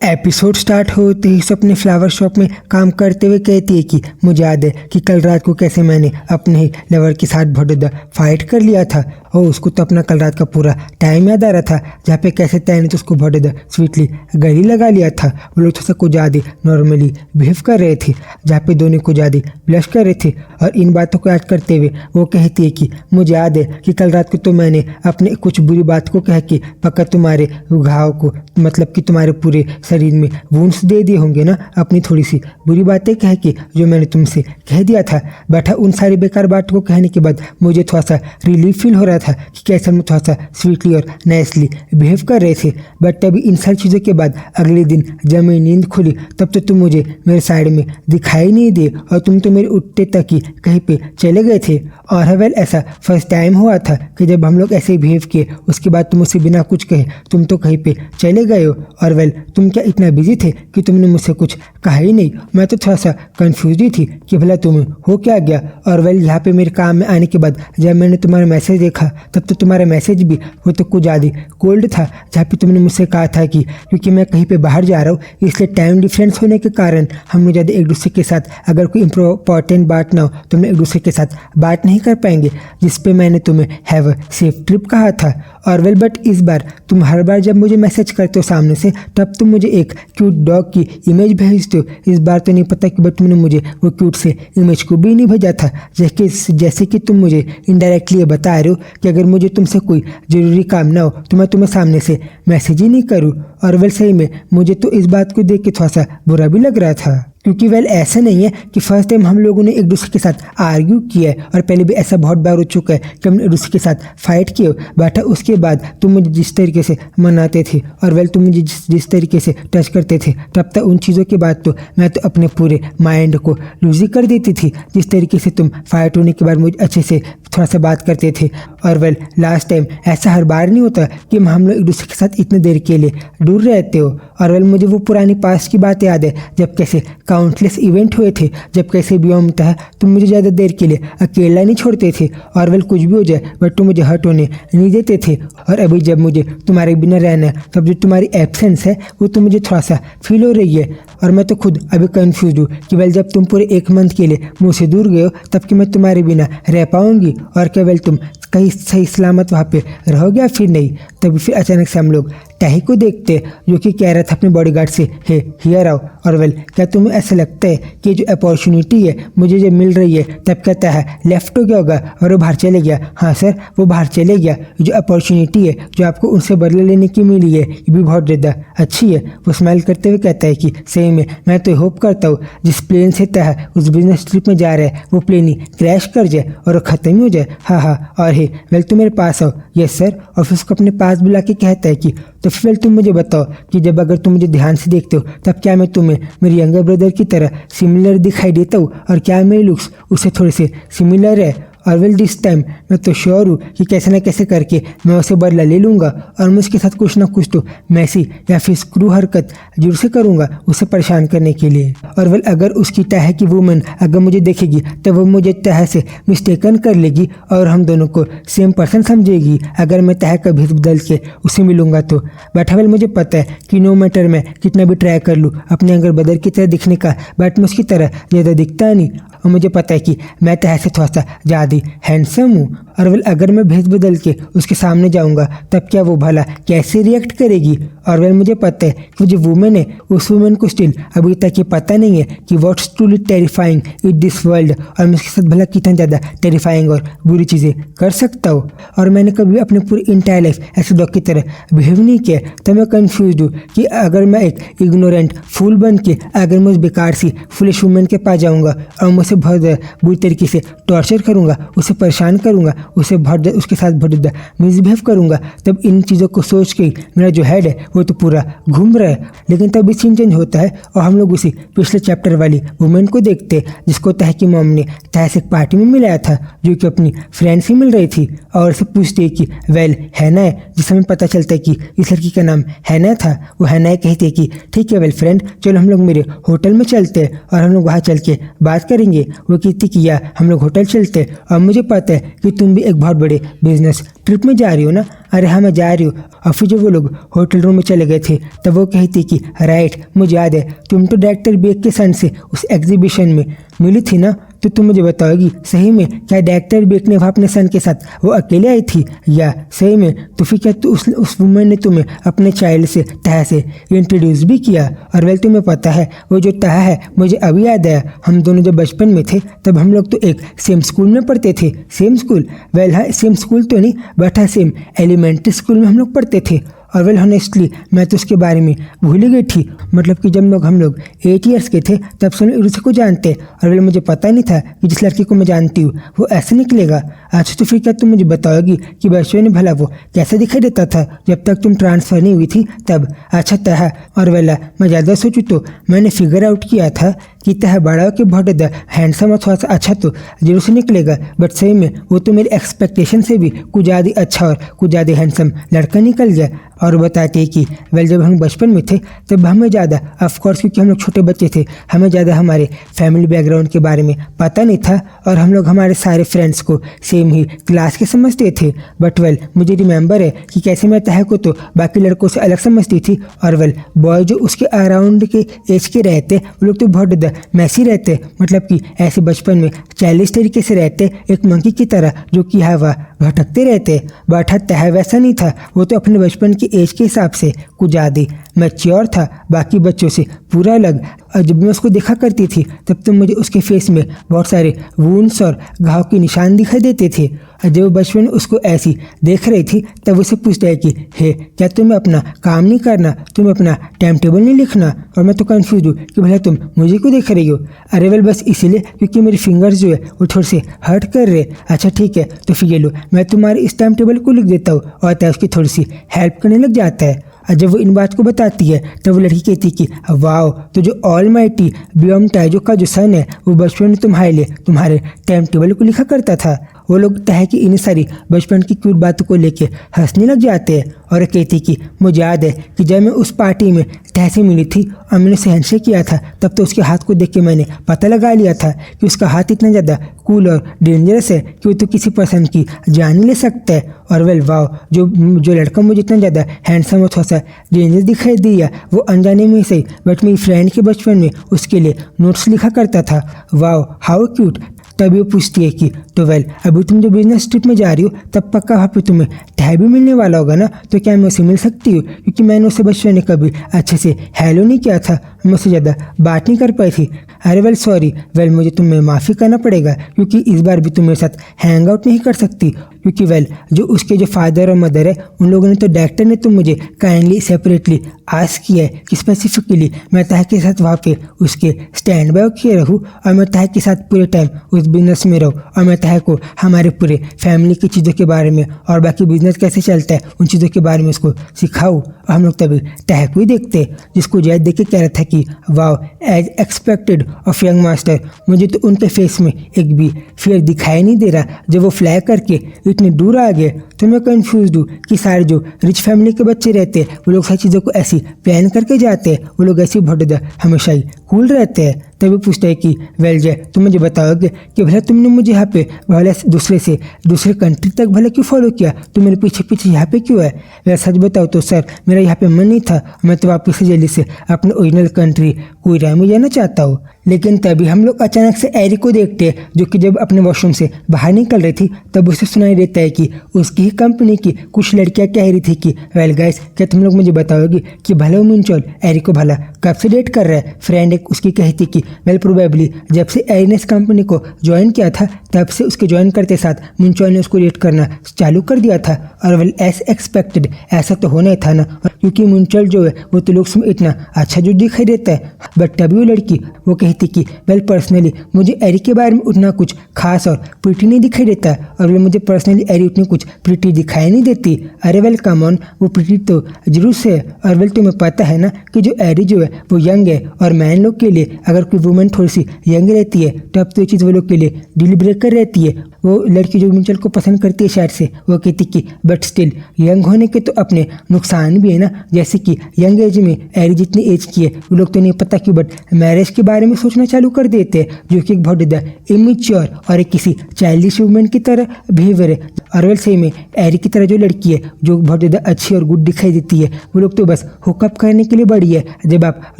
Episode start होते ही अपने flower shop में काम करते हुए कहती है कि मुझे याद है कि कल रात को कैसे मैंने अपने ही लवर के साथ बहुत फाइट कर लिया था और उसको तो अपना कल रात का पूरा टाइम याद आ रहा था जहाँ पे कैसे तय ने तो उसको बहुत स्वीटली गले लगा लिया था। वो लोग थोड़ा को ज़्यादा नॉर्मली बिहेव कर रहे थे जहाँ पे दोनों को ज़्यादा ब्लश कर रहे थे और इन बातों को याद करते हुए वो कहती है कि मुझे याद है कि कल रात को तो मैंने अपने कुछ बुरी बात को कह के पक्का तुम्हारे घाव को मतलब कि तुम्हारे पूरे शरीर में वुंड्स दे दिए होंगे ना, अपनी थोड़ी सी बुरी बातें कह के जो मैंने तुमसे कह दिया था। बैठा उन सारी बेकार बातों को कहने के बाद मुझे थोड़ा सा रिलीफ फील हो रहा था कि कैसे हम थोड़ा सा स्वीटली और नाइसली बिहेव कर रहे थे। बट तभी इन सारी चीज़ों के बाद अगले दिन जब मेरी नींद खुली तब तो तुम मुझे मेरे साइड में दिखाई नहीं दिए और तुम तो मेरे उठते तक ही कहीं पे चले गए थे। और वेल ऐसा फर्स्ट टाइम हुआ था कि जब हम लोग ऐसे बिहेव किए उसके बाद तुम मुझसे बिना कुछ कहे तुम तो कहीं पे चले गए हो। और वेल तुम क्या इतना बिजी थे कि तुमने मुझसे कुछ कहा ही नहीं। मैं तो थोड़ा सा कंफ्यूज ही थी कि भला तुम्हें हो क्या गया। और वेल यहाँ पे मेरे काम में आने के बाद जब मैंने तुम्हारा मैसेज देखा तब तो तुम्हारा मैसेज भी वो तो कुछ ज़्यादा कोल्ड था जहाँ पे तुमने मुझसे कहा था कि क्योंकि मैं कहीं पे बाहर जा रहा हूँ इसलिए टाइम डिफरेंस होने के कारण हम लोग ज़्यादा एक दूसरे के साथ अगर कोई इम्पोर्टेंट बात ना हो तो हम एक दूसरे के साथ बात नहीं कर पाएंगे, जिस पे मैंने तुम्हें हैव अ सेफ ट्रिप कहा था। और वेल बट इस बार तुम हर बार जब मुझे मैसेज करते हो सामने से तब तुम मुझे एक क्यूट डॉग की इमेज भेजते हो। इस बार तो नहीं पता कि बट तुमने मुझे वो क्यूट से इमेज को भी नहीं भेजा था, जैसे कि तुम मुझे इनडायरेक्टली ये बता रहे हो कि अगर मुझे तुमसे कोई ज़रूरी काम ना हो तो मैं तुम्हें सामने से मैसेज ही नहीं करूँ। और वेल सही में मुझे तो इस बात को देख के थोड़ा सा बुरा भी लग रहा था क्योंकि वेल ऐसा नहीं है कि फर्स्ट टाइम हम लोगों ने एक दूसरे के साथ आर्ग्यू किया है और पहले भी ऐसा बहुत बार हो चुका है कि हमने एक दूसरे के साथ फाइट किए बट उसके बाद तुम मुझे जिस तरीके से मनाते थे और वेल तुम मुझे जिस तरीके से टच करते थे तब तक उन चीज़ों के बाद तो मैं तो अपने पूरे माइंड को लूज ही कर देती थी। जिस तरीके से तुम फाइट होने के बाद मुझे अच्छे से थोड़ा सा बात करते थे। और वेल लास्ट टाइम ऐसा हर बार नहीं होता कि हम लोग एक दूसरे के साथ इतने देर के लिए दूर रहते हो। और वेल मुझे वो पुरानी पास्ट की बात याद है जब कैसे काउंटलेस इवेंट हुए थे, जब कैसे भी होता है तुम मुझे ज़्यादा देर के लिए अकेला नहीं छोड़ते थे और वेल कुछ भी हो जाए बट तुम मुझे हर्ट होने नहीं देते थे। और अभी जब मुझे तुम्हारे बिना रहना है तब जो तुम्हारी एब्सेंस है वो तो मुझे थोड़ा सा फील हो रही है। और मैं तो खुद अभी कंफ्यूज हूँ कि वेल जब तुम पूरे 1 मंथ के लिए मुझसे दूर गए हो तब कि मैं तुम्हारे बिना रह पाऊँगी और क्या वेल तुम कहीं सही सलामत वहाँ पे रहोगे या फिर नहीं। तभी फिर अचानक से हम लोग टैही को देखते जो कि कह रहा था अपने बॉडीगार्ड से हे हियर आओ। और वेल क्या तुम्हें ऐसा लगता है कि जो अपॉर्चुनिटी है मुझे जब मिल रही है तब कहता है लेफ्ट हो गया होगा और वो बाहर चले गया। हाँ सर वो बाहर चले गया। जो अपॉर्चुनिटी है जो आपको उनसे बदले लेने की मिली है ये भी बहुत ज़्यादा अच्छी है। वो स्माइल करते हुए कहता है कि सही में मैं तो होप करता हूँ जिस प्लेन से तह उस बिजनेस ट्रिप में जा रहा है वो प्लेन ही क्रैश कर जाए और वो ख़त्म ही हो जाए। हाँ और हे वेल तुम मेरे पास आओ। Yes sir. और फिर उसको अपने पास बुला के कहता है कि तो फिर तुम मुझे बताओ कि जब अगर तुम मुझे ध्यान से देखते हो तब क्या मैं तुम्हें मेरे यंगर ब्रदर की तरह सिमिलर दिखाई देता हूँ और क्या मेरे लुक्स उससे थोड़े से सिमिलर है। और वेल दिस टाइम मैं तो श्योर हूँ कि कैसे ना कैसे करके मैं उसे बदला ले लूँगा और मैं उसके साथ कुछ ना कुछ तो मैसी या फिर स्क्रू हरकत जरूर से करूँगा उसे परेशान करने के लिए। और वेल अगर उसकी तह की वूमन अगर मुझे देखेगी तो वो मुझे तह से मिस्टेकन कर लेगी और हम दोनों को सेम पर्सन समझेगी अगर मैं तह का भेद बदल के उसे मिलूँगा तो। बट वेल मुझे पता है कि नो मैटर मैं कितना भी ट्राई कर लूँ अपने यंगर ब्रदर की तरह दिखने का बट मैं उसकी तरह ज़्यादा दिखता नहीं। और मुझे पता है कि मैं तह से थोड़ा सा ज़्यादा हैंडसम हूँ। और वेल अगर मैं भेद बदल के उसके सामने जाऊँगा तब क्या वो भला कैसे रिएक्ट करेगी। और वेल मुझे पता है कि जो वुमेन है उस वुमेन को स्टिल अभी तक ये पता नहीं है कि what's truly terrifying in this world और मैं उसके साथ भला कितना ज़्यादा टेरिफाइंग और बुरी चीज़ें कर सकता हूँ। और मैंने कभी अपनी पूरी इंटायर लाइफ ऐसे डॉग की तरह बिहेव नहीं किया तो मैं कन्फ्यूज हूँ कि अगर मैं एक इग्नोरेंट फूल बन के अगर मैं उस बेकार सी फुलिश वुमेन के पास जाऊँगा और मैं उसे बहुत बुरी तरीके से टॉर्चर करूँगा उसे परेशान करूँगा उसे बहुत उसके साथ बहुत मिसबिहेव करूँगा तब इन चीज़ों को सोच के मेरा जो हेड है वो तो पूरा घूम रहा है। लेकिन तभी सीन चेंज होता है और हम लोग उसी पिछले चैप्टर वाली वुमेन को देखते हैं जिसको तह की मॉम ने तह से एक पार्टी में मिलाया था जो कि अपनी फ्रेंड से मिल रही थी और उसे पूछती है कि वेल हैना है, जिससे हमें पता चलता है कि इस लड़की का नाम हैना था। वो हैना कहती है कि ठीक है वेल फ्रेंड चलो हम लोग मेरे होटल में चलते हैं और हम लोग वहाँ चल के बात करेंगे। वो कहती कि या हम लोग होटल चलते और मुझे पता है कि तुम भी एक बहुत बड़े बिजनेस ट्रिप में जा रही हो ना। अरे हाँ मैं जा रही हूँ। और फिर जब वो लोग होटल रूम में चले गए थे तब वो कहती कि राइट, मुझे याद है तुम तो डायरेक्टर बेग के सन से उस एग्जीबिशन में मिली थी ना, तो तुम मुझे बताओगी सही में क्या डायरेक्टर बेग ने वहाँ अपने सन के साथ वो अकेले आई थी या सही में? तो फिर क्या उस वुमेन ने तुम्हें अपने चाइल्ड से तहा से इंट्रोड्यूस भी किया? और वेल तुम्हें पता है वो जो तहा है मुझे अभी याद आया, हम दोनों जब बचपन में थे तब हम लोग तो एक सेम स्कूल में पढ़ते थे। Same school? वेल हाँ, सेम स्कूल तो नहीं बट हाँ सेम एलिमेंट्री स्कूल में हम लोग पढ़ते थे। और वेल हॉनेस्टली मैं तो उसके बारे में भूल ही गई थी। मतलब कि जब हम लोग 8 ईयर्स के थे तब से हम दूसरे को जानते। और वेल मुझे पता नहीं था कि जिस लड़की को मैं जानती हूँ वो ऐसे निकलेगा। अच्छा तो फिर क्या तुम मुझे बताओगी कि बचपन में भला वो कैसा दिखाई देता था जब तक तुम ट्रांसफ़र नहीं हुई थी तब? अच्छा तहा, और वेला मैं ज़्यादा सोचूँ तो मैंने फिगर आउट किया था कि तहा बड़ा हो के बहुत ज़्यादा हैंडसम और थोड़ा सा अच्छा तो जरूर से निकलेगा, बट सही में वो तो मेरी एक्सपेक्टेशन से भी कुछ ज़्यादा अच्छा और कुछ ज़्यादा हैंडसम लड़का निकल गया। और बताते कि वेल जब हम बचपन में थे तब हमें ज़्यादा ऑफकोर्स क्योंकि हम लोग छोटे बच्चे थे हमें ज़्यादा हमारे फैमिली बैकग्राउंड के बारे में पता नहीं था और हम लोग हमारे सारे फ्रेंड्स को सेम ही क्लास के समझते थे। बट वेल मुझे रिमेंबर है कि कैसे मैं तहा को तो बाकी लड़कों से अलग समझती थी। और वेल बॉय जो उसके अराउंड के एज के रहते वो लोग तो बहुत ज़्यादा मैसी रहते, मतलब कि ऐसे बचपन में चाइल्डिश तरीके से रहते, एक मंकी की तरह जो कि हवा भटकते रहते। बट हाँ तहा वैसा नहीं था, वो तो अपने बचपन के एज के हिसाब से कुछ ज़्यादा मैच्योर था, बाकी बच्चों से पूरा अलग। और जब मैं उसको देखा करती थी तब तो मुझे उसके फेस में बहुत सारे वुंड्स और घाव के निशान दिखाई देते थे। और जब वो बचपन में उसको ऐसी देख रही थी तब उसे पूछता है कि हे क्या तुम्हें अपना काम नहीं करना, तुम्हें अपना टाइम टेबल नहीं लिखना? और मैं तो कंफ्यूज हूँ कि भला तुम मुझे क्यों देख रही हो? अरे वेल बस इसीलिए क्योंकि मेरे फिंगर्स जो है वो थोड़े से हर्ट कर रहे। अच्छा ठीक है तो फिर ये लो मैं तुम्हारे इस टाइम टेबल को लिख देता हूँ और तय उसकी थोड़ी सी हेल्प करने लग जाता है। और जब वो इन बात को बताती है तब वो लड़की कहती कि वाओ, तो जो ऑल माइटी बियॉन्ड टाइजो का जो सन है वो बचपन में तुम्हारे लिए तुम्हारे टाइम टेबल को लिखा करता था। वो लोग तह की इन सारी बचपन की क्यूट बातों को लेके हंसने लग जाते हैं। और कहती कि मुझे याद है कि जब मैं उस पार्टी में तह से मिली थी और मैंने उसे हैंडशेक किया था तब तो उसके हाथ को देख के मैंने पता लगा लिया था कि उसका हाथ इतना ज़्यादा कूल और डेंजरस है कि वो तो किसी पर्सन की जान ही ले सकता है। और वेल वाओ, जो लड़का मुझे इतना ज़्यादा हैंडसम और थोड़ा सा डेंजरस दिखाई दिया वो अनजाने में सही बट मेरी फ्रेंड के बचपन में उसके लिए नोट्स लिखा करता था। Wow how cute. तभी वो पूछती है कि तो वेल अभी तुम जो बिजनेस ट्रिप में जा रही हो तब पक्का वहाँ पे तुम्हें तह भी मिलने वाला होगा ना, तो क्या मैं उसे मिल सकती हूँ? क्योंकि मैंने उसे बचपन में कभी अच्छे से हेलो नहीं किया था, मैं उससे ज़्यादा बात नहीं कर पाई थी। अरे वेल सॉरी, वेल मुझे तुम्हें माफ़ी करना पड़ेगा क्योंकि इस बार भी तुम मेरे साथ हैंग आउट नहीं कर सकती, क्योंकि वेल जो उसके जो फादर और मदर है उन लोगों ने तो डायरेक्टर ने तो मुझे काइंडली सेपरेटली आस्क किया है कि स्पेसिफिकली मैं तह के साथ वहाँ पे उसके स्टैंड बाय किए रहूँ और मैं तह के साथ पूरे टाइम उस बिजनेस में रहूँ और मैं तह को हमारे पूरे फैमिली की चीज़ों के बारे में और बाकी बिजनेस कैसे चलता है उन चीज़ों के बारे में उसको सिखाऊँ। और हम लोग तभी तह को ही देखते जिसको जैद देख के कह रहा था कि wow as expected of young master. मुझे तो उनके फेस में एक भी फियर दिखाई नहीं दे रहा जब वो फ्लाई करके इतने दूर आ गए। तो मैं कंफ्यूज हूँ कि सारे जो रिच फैमिली के बच्चे रहते हैं वो लोग सारी चीज़ों को ऐसी प्लान करके जाते हैं, वो लोग ऐसे भटोदा हमेशा ही कूल रहते हैं। तभी पूछता है कि वेल जय तुम मुझे बताओगे कि भला तुमने मुझे यहाँ पे भले दूसरे कंट्री तक भले क्यों फॉलो किया, तुम मेरे पीछे पीछे यहाँ पे क्यों है? वह सच बताओ तो सर मेरा यहाँ पे मन नहीं था, मैं तो वापस से जल्दी से अपने ओरिजिनल कंट्री कोरिया में जाना चाहता हूँ। लेकिन तभी हम लोग अचानक से एरी को देखते हैं जो कि जब अपने वॉशरूम से बाहर निकल रही थी तब उसे सुनाई देता है कि उसकी ही कंपनी की कुछ लड़कियां कह रही थी कि वेल गाइस क्या तुम लोग मुझे बताओगे कि भला मुंचोल एरी को भला कब से डेट कर रहा है? फ्रेंड एक उसकी कहती कि वेल प्रोबेबली जब से एरी ने इस कंपनी को ज्वाइन किया था तब से उसके ज्वाइन करते साथ मुंचोल ने उसको डेट करना चालू कर दिया था। और वेल एज एक्सपेक्टेड ऐसा तो होना ही था ना, क्योंकि मुंचोल जो है वो तो लुक्स में इतना अच्छा जो दिखाई देता है। बट तभी वो लड़की वो कहती कि वेल पर्सनली मुझे एरी के बारे में उतना कुछ खास और प्रिटी नहीं दिखाई देता और वेल मुझे पर्सनली एरी उतनी कुछ प्रिटी दिखाई नहीं देती। अरे वेल कम ऑन, वो प्रिटी तो जरूर से है। और वेल तुम्हें पता है ना कि जो एरी जो है वो यंग है और मैन लोग के लिए अगर कोई वुमेन थोड़ी सी यंग रहती है तब तो ये चीज़ वो लोग के लिए डील ब्रेकर रहती है। वो लड़की जो मिंचल को पसंद करती है शायद से, वो कहती कि बट स्टिल यंग होने के तो अपने नुकसान भी है ना, जैसे कि यंग एज में एरी जितनी एज की है वो लोग तो नहीं पता क्यों बट मैरिज के बारे में सोचना चालू कर देते हैं, जो कि एक बहुत ज़्यादा इमेच्योर और एक किसी चाइल्डिश वुमेन की तरह बिहेवियर है। और वैसे में एरी की तरह जो लड़की है जो बहुत ज़्यादा अच्छी और गुड दिखाई देती है, वो लोग तो बस हुकअप करने के लिए बड़ी है, जब आप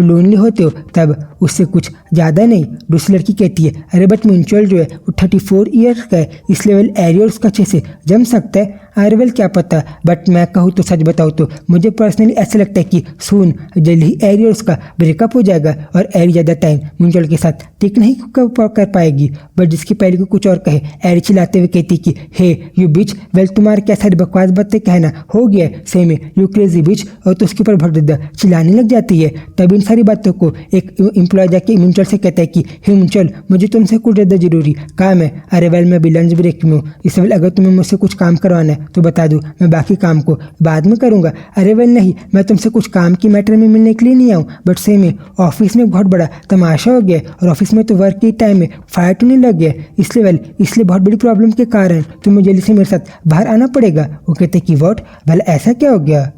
लोनली होते हो तब उससे कुछ ज़्यादा नहीं। दूसरी लड़की कहती है अरे बट म्यूचुअल जो है वो 34 ईयर्स का है, इस लेवल एरी और उसका अच्छे से जम सकता है। अरे वेल क्या पता, बट मैं कहूँ तो सच बताऊँ तो मुझे पर्सनली ऐसा लगता है कि सून जल्द ही एरी और उसका ब्रेकअप हो जाएगा और एरी ज़्यादा टाइम म्यूचुअल के साथ टिक नहीं कर पाएगी। बट जिसकी पहले को कुछ और कहे, एरी चिल्लाते हुए कहती कि हे यू बिच, वेल तुम्हारे क्या सारी बकवास बातें कहना हो गया सही में, यू क्रेजी बिच, और तो उसके ऊपर बहुत ज़्यादा चिल्लाने लग जाती है। तब इन सारी बातों को एक एम्प्लॉय जाके म्यूचुअल से कहता है कि हे म्यूचुअल मुझे तुमसे कुछ ज़्यादा जरूरी काम है। अरे वेल मैं भी लंच ब्रेक में हूँ, इस वेल अगर तुम्हें मुझसे कुछ काम करवाना है तो बता दूँ, मैं बाकी काम को बाद में करूँगा। अरे वेल नहीं, मैं तुमसे कुछ काम की मैटर में मिलने के लिए नहीं आऊँ, बट सही में ऑफिस में बहुत बड़ा तमाशा हो गया और ऑफिस में तो वर्क के टाइम में फाइट होने लग गया, इसलिए बहुत बड़ी प्रॉब्लम के कारण तुम्हें जल्दी से मेरे साथ बाहर आना पड़ेगा। वो कहते कि वॉट, भला ऐसा क्या हो गया।